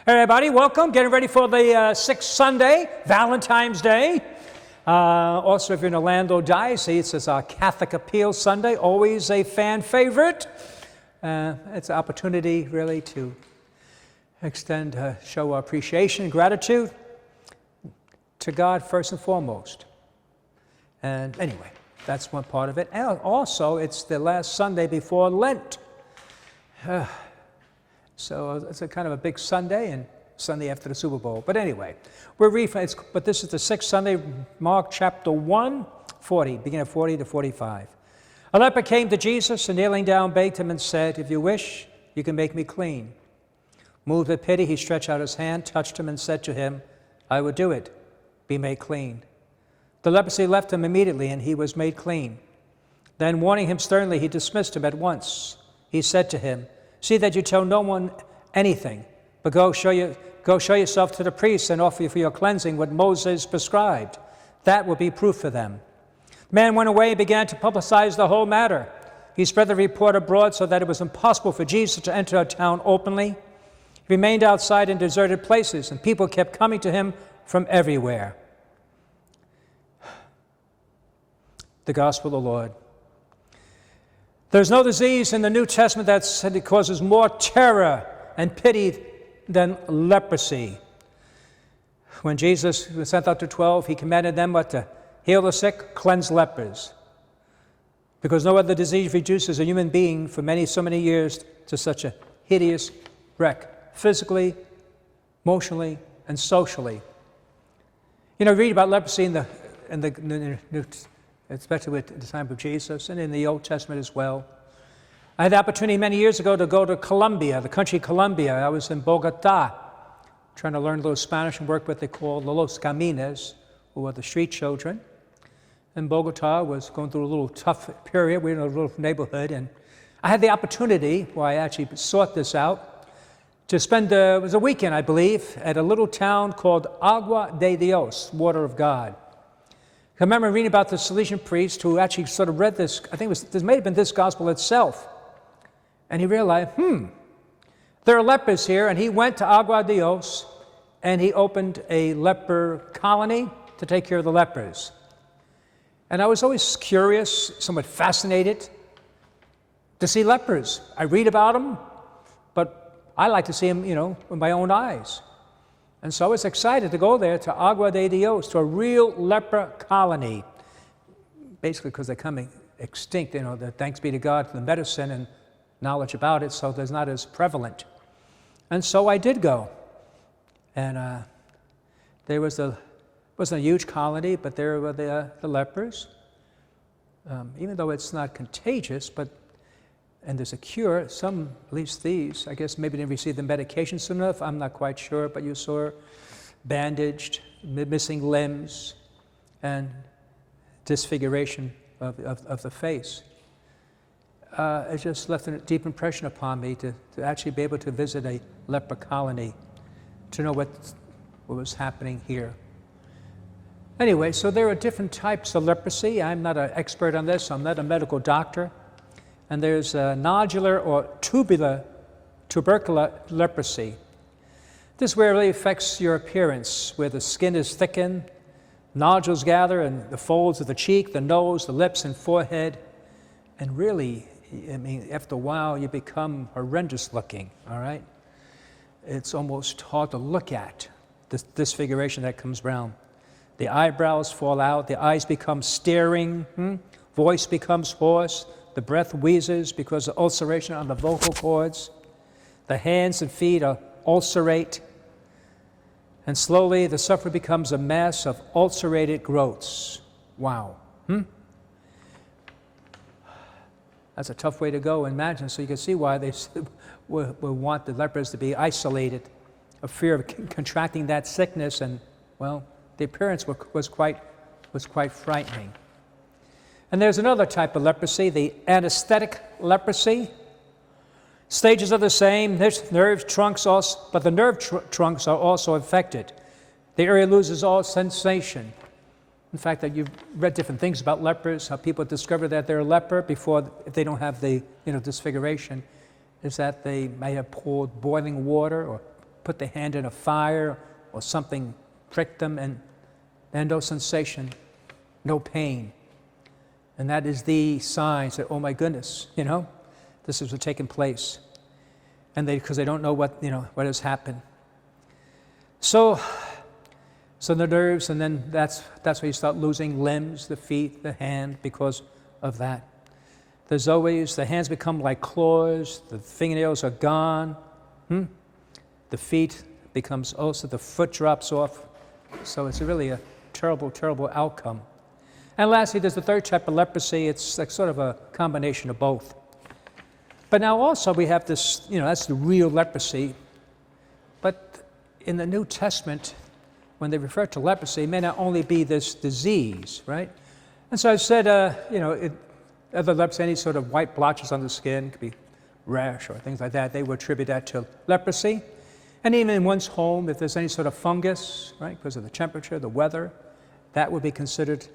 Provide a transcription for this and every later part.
Hey everybody, welcome. Getting ready for the sixth Sunday, Valentine's Day. Also, if you're in Orlando Diocese, it's our Catholic Appeal Sunday, always a fan favorite. It's an opportunity really to extend, show our appreciation and gratitude to God first and foremost. And anyway, that's one part of it. And also, it's the last Sunday before Lent. So it's a kind of a big Sunday and Sunday after the Super Bowl. But anyway, but this is the sixth Sunday, Mark chapter 1, 40, beginning of 40 to 45. A leper came to Jesus and kneeling down begged him and said, "If you wish, you can make me clean." Moved with pity, he stretched out his hand, touched him and said to him, "I will do it. Be made clean." The leprosy left him immediately and he was made clean. Then warning him sternly, he dismissed him at once. He said to him, "See that you tell no one anything, but go show yourself to the priests and offer for your cleansing what Moses prescribed. That will be proof for them." The man went away and began to publicize the whole matter. He spread the report abroad so that it was impossible for Jesus to enter a town openly. He remained outside in deserted places, and people kept coming to him from everywhere. The Gospel of the Lord. There's no disease in the New Testament that causes more terror and pity than leprosy. When Jesus was sent out to 12, he commanded them to heal the sick, cleanse lepers. Because no other disease reduces a human being for so many years to such a hideous wreck, physically, emotionally, and socially. You know, read about leprosy in the especially at the time of Jesus, and in the Old Testament as well. I had the opportunity many years ago to go to Colombia, the country Colombia. I was in Bogota, trying to learn a little Spanish and work what they call Los Gamines, who are the street children. And Bogota was going through a little tough period. We were in a little neighborhood, and I had the opportunity, well, I actually sought this out, to spend, it was a weekend, I believe, at a little town called Agua de Dios, Water of God. I remember reading about the Salesian priest who actually sort of read this, I think this may have been this gospel itself. And he realized, there are lepers here, and he went to Agua de Dios and he opened a leper colony to take care of the lepers. And I was always curious, somewhat fascinated to see lepers. I read about them, but I like to see them, with my own eyes. And so I was excited to go there to Agua de Dios, to a real leper colony, basically because they're coming extinct. Thanks be to God for the medicine and knowledge about it, so they're not as prevalent. And so I did go. And there wasn't a huge colony, but there were the lepers. Even though it's not contagious, and there's a cure, some, at least these, I guess maybe didn't receive the medication soon enough, I'm not quite sure, but you saw bandaged, missing limbs, and disfiguration of the face. It just left a deep impression upon me to actually be able to visit a leper colony, to know what was happening here. Anyway, so there are different types of leprosy. I'm not an expert on this, I'm not a medical doctor. And there's nodular or tubercular leprosy. This really affects your appearance, where the skin is thickened, nodules gather in the folds of the cheek, the nose, the lips, and forehead. And really, after a while, you become horrendous looking, all right? It's almost hard to look at, this disfiguration that comes around. The eyebrows fall out, the eyes become staring, voice becomes hoarse, the breath wheezes because of ulceration on the vocal cords. The hands and feet are ulcerate. And slowly the sufferer becomes a mass of ulcerated growths. Wow. That's a tough way to go, imagine. So you can see why they would want the lepers to be isolated, a fear of contracting that sickness. And, well, the appearance was quite frightening. And there's another type of leprosy, the anesthetic leprosy. Stages are the same, there's nerve trunks also, but the nerve trunks are also affected. The area loses all sensation. In fact, that you've read different things about lepers, how people discover that they're a leper if they don't have the disfiguration, is that they may have poured boiling water or put the hand in a fire or something pricked them, and no sensation, no pain. And that is the signs that, oh my goodness, this is what's taking place. And because they don't know what has happened. So the nerves, and then that's where you start losing limbs, the feet, the hand, because of that. There's always, the hands become like claws, the fingernails are gone. The feet becomes also, the foot drops off. So it's really a terrible, terrible outcome. And lastly, there's the third type of leprosy. It's like sort of a combination of both. But now also we have this, that's the real leprosy. But in the New Testament, when they refer to leprosy, it may not only be this disease, right? And so I said, other leprosy, any sort of white blotches on the skin, could be rash or things like that, they would attribute that to leprosy. And even in one's home, if there's any sort of fungus, right, because of the temperature, the weather, that would be considered,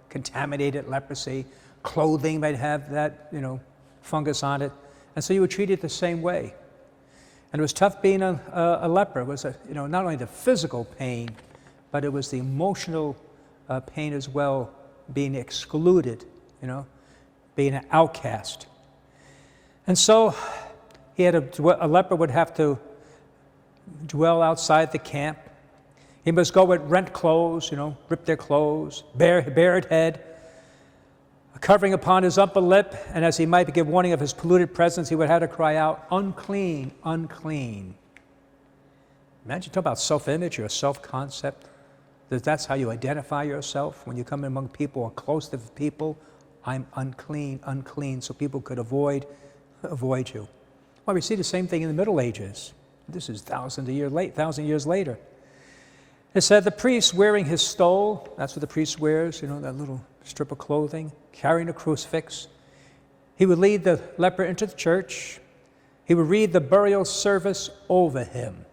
contaminated leprosy. Clothing might have that, fungus on it. And so you would treat it the same way. And it was tough being a leper. It was, not only the physical pain, but it was the emotional pain as well, being excluded, being an outcast. And so a leper would have to dwell outside the camp. He must go with rent clothes, rip their clothes, bared head, a covering upon his upper lip, and as he might give warning of his polluted presence, he would have to cry out, unclean, unclean. Imagine talking about self-image or self-concept. That's how you identify yourself when you come among people or close to people. I'm unclean, unclean, so people could avoid you. Well, we see the same thing in the Middle Ages. This is 1,000 years later. It said the priest wearing his stole, that's what the priest wears, that little strip of clothing, carrying a crucifix. He would lead the leper into the church. He would read the burial service over him.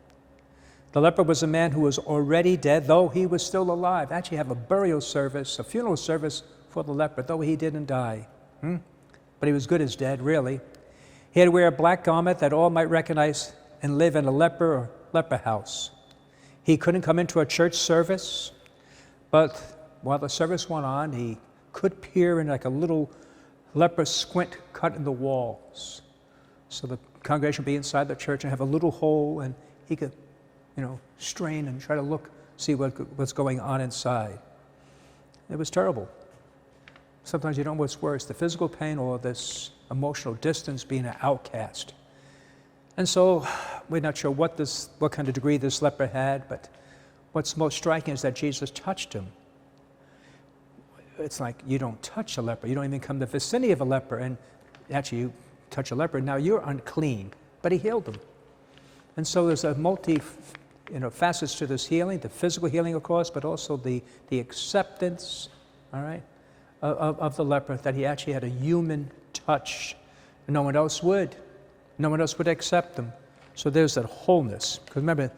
The leper was a man who was already dead, though he was still alive. Actually have a burial service, a funeral service for the leper, though he didn't die. But he was good as dead, really. He had to wear a black garment that all might recognize and live in a leper or leper house. He couldn't come into a church service, but while the service went on, he could peer in like a little leper squint cut in the walls. So the congregation would be inside the church and have a little hole, and he could, strain and try to look, see what's going on inside. It was terrible. Sometimes you don't know what's worse, the physical pain or this emotional distance, being an outcast. And so we're not sure what kind of degree this leper had, but what's most striking is that Jesus touched him. It's like you don't touch a leper. You don't even come to the vicinity of a leper, and actually you touch a leper, now you're unclean. But he healed him. And so there's a facets to this healing, the physical healing, of course, but also the acceptance, all right, of the leper, that he actually had a human touch. No one else would. No one else would accept them. So there's that wholeness. Because remember,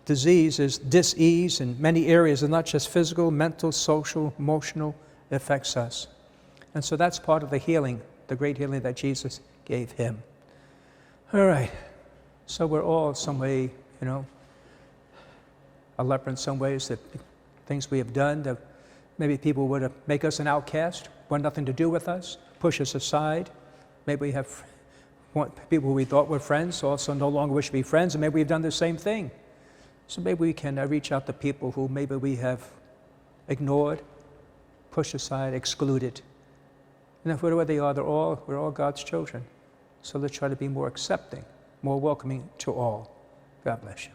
disease is dis-ease in many areas, and not just physical, mental, social, emotional. It affects us. And so that's part of the healing, the great healing that Jesus gave him. All right. So we're all some way, a leper in some ways, that things we have done that maybe people would make us an outcast, want nothing to do with us, push us aside. Maybe we have people we thought were friends also no longer wish to be friends, and maybe we've done the same thing. So maybe we can reach out to people who maybe we have ignored, pushed aside, excluded. And if whatever they are, we're all God's children. So let's try to be more accepting, more welcoming to all. God bless you.